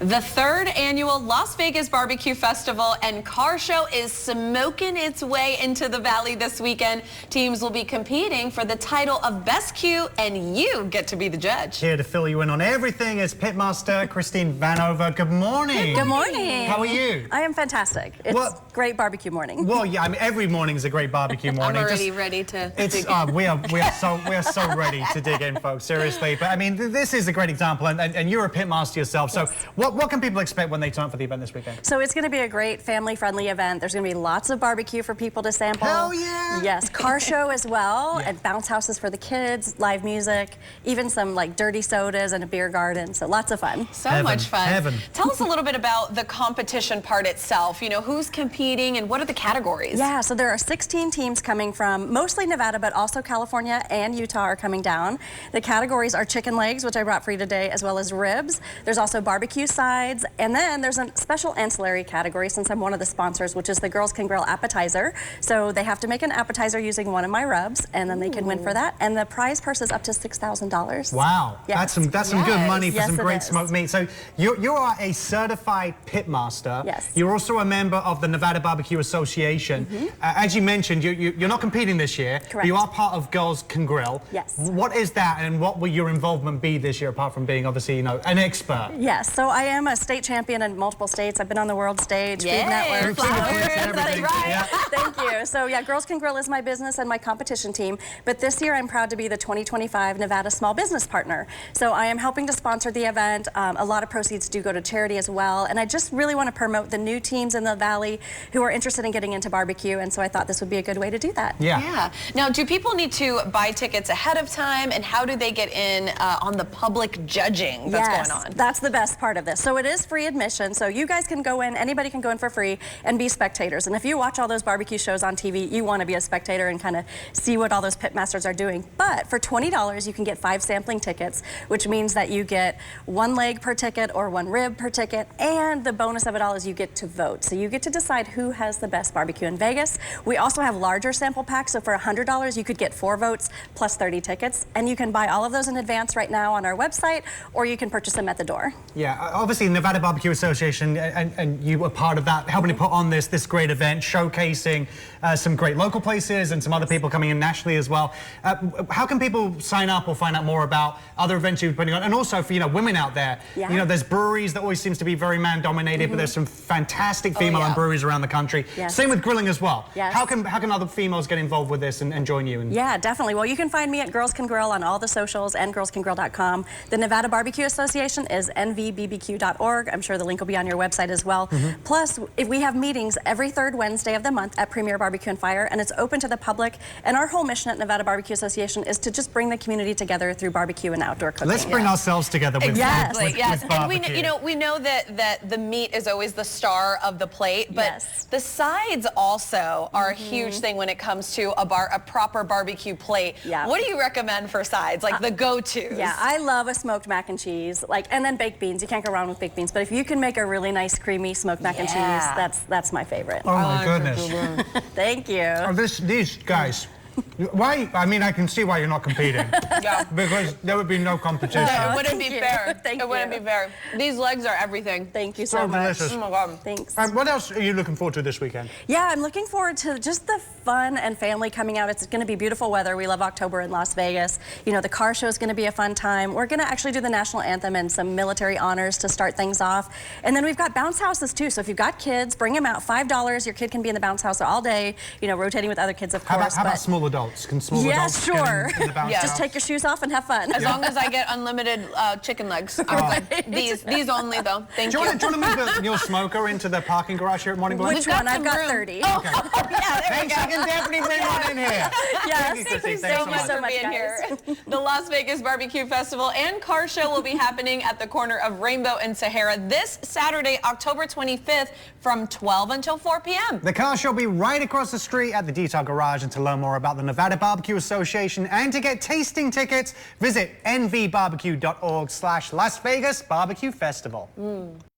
The third annual Las Vegas Barbecue Festival and Car Show is smoking its way into the Valley this weekend. Teams will be competing for the title of Best Queue, and you get to be the judge. Here to fill you in on everything is pitmaster Christie Vanover. Good morning. Good morning. How are you? I am fantastic. It's great barbecue morning. Well, yeah, I mean, every morning is a great barbecue morning. I'm already ready to dig in. We are so ready to dig in, folks, seriously. But I mean, this is a great example, and you're a pitmaster yourself, so yes. What can people expect when they turn up for the event this weekend? So it's going to be a great family-friendly event. There's going to be lots of barbecue for people to sample. Hell yeah! Yes, car show as well, yeah. and bounce houses for the kids, live music, even some like dirty sodas and a beer garden. So lots of fun. So much fun. Heaven. Tell us a little bit about the competition part itself. You know, who's competing and what are the categories? Yeah, so there are 16 teams coming from mostly Nevada, but also California and Utah are coming down. The categories are chicken legs, which I brought for you today, as well as ribs. There's also barbecue sides, and then there's a special ancillary category since I'm one of the sponsors, which is the Girls Can Grill appetizer. So they have to make an appetizer using one of my rubs, and then they can win for that. And the prize purse is up to $6,000. Wow, yes. that's some good money for yes, some great smoked meat. So you are a certified pitmaster. Yes. You're also a member of the Nevada Barbecue Association. As you mentioned, you're not competing this year. Correct. But you are part of Girls Can Grill. Yes. What is that, and what will your involvement be this year, apart from being obviously, you know, an expert? Yes, so I am a state champion in multiple states. I've been on the world stage, Food Yay, Network. flowers, that's right. Yeah. Thank you. So yeah, Girls Can Grill is my business and my competition team. But this year I'm proud to be the 2025 Nevada Small Business Partner. So I am helping to sponsor the event. A lot of proceeds do go to charity as well. And I just really want to promote the new teams in the Valley who are interested in getting into barbecue. And so I thought this would be a good way to do that. Yeah. Now, do people need to buy tickets ahead of time, and how do they get in on the public judging that's going on? That's the best part of this. So it is free admission. So you guys can go in, anybody can go in for free and be spectators. And if you watch all those barbecue shows on TV, you want to be a spectator and kind of see what all those pitmasters are doing. But for $20, you can get 5 sampling tickets, which means that you get 1 leg per ticket or 1 rib per ticket. And the bonus of it all is you get to vote. So you get to decide who has the best barbecue in Vegas. We also have larger sample packs. So for $100, you could get 4 votes plus 30 tickets. And you can buy all of those in advance right now on our website, or you can purchase them at the door. Yeah, obviously Nevada Barbecue Association, and you were part of that, helping to put on this great event, showcasing some great local places and some other people coming in nationally as well. How can people sign up or find out more about other events you're putting on? And also for, you know, women out there, you know, there's breweries that always seems to be very man-dominated, but there's some fantastic female-owned breweries around the country. Yes. Same with grilling as well. Yes. How can other females get involved with this and join you? Yeah, definitely. Well, you can find me at Girls Can Grill on all the socials and girlscangrill.com. The Nevada Barbecue Association is nvbbq.org. I'm sure the link will be on your website as well. Plus, if we have meetings every 3rd Wednesday of the month at Premier Barbecue and Fire, and it's open to the public. And our whole mission at Nevada Barbecue Association is to just bring the community together through barbecue and outdoor cooking. Let's bring ourselves together with Exactly, with yes. barbecue. And we know that the meat is always the star of the plate, but the sides also are a huge thing when it comes to a proper barbecue plate. Yeah. What do you recommend for sides, like the go-tos? Yeah, I love a smoked mac and cheese, and then baked beans. You can't go wrong with baked beans, but if you can make a really nice creamy smoked mac and cheese, that's my favorite. Oh my goodness. Thank you. Oh, these guys. Why? I mean, I can see why you're not competing. Yeah. Because there would be no competition. No, it wouldn't be fair. It wouldn't be fair. These legs are everything. Thank you so much. Delicious. Oh my God. Thanks. What else are you looking forward to this weekend? Yeah, I'm looking forward to just the fun and family coming out. It's going to be beautiful weather. We love October in Las Vegas. You know, the car show is going to be a fun time. We're going to actually do the national anthem and some military honors to start things off. And then we've got bounce houses too. So if you've got kids, bring them out. $5. Your kid can be in the bounce house all day, you know, rotating with other kids, of course. How about small adults? Can small adults sure. get in the bounce house? Just take your shoes off and have fun. As long as I get unlimited chicken legs. I'm good. These only though. Thank you. Do you want to move your smoker into the parking garage here at Morning Blend? Which one? I've got 30. Oh, okay. Yeah, there we Thanks, go. I can definitely bring one in here. Yes, Thank you so much for being here. The Las Vegas Barbecue Festival and Car Show will be happening at the corner of Rainbow and Sahara this Saturday, October 25th from 12 until 4 p.m. The car show will be right across the street at the Detail Garage. And to learn more about the Nevada Barbecue Association and to get tasting tickets, visit nvbbq.org/Las Vegas Barbecue Festival.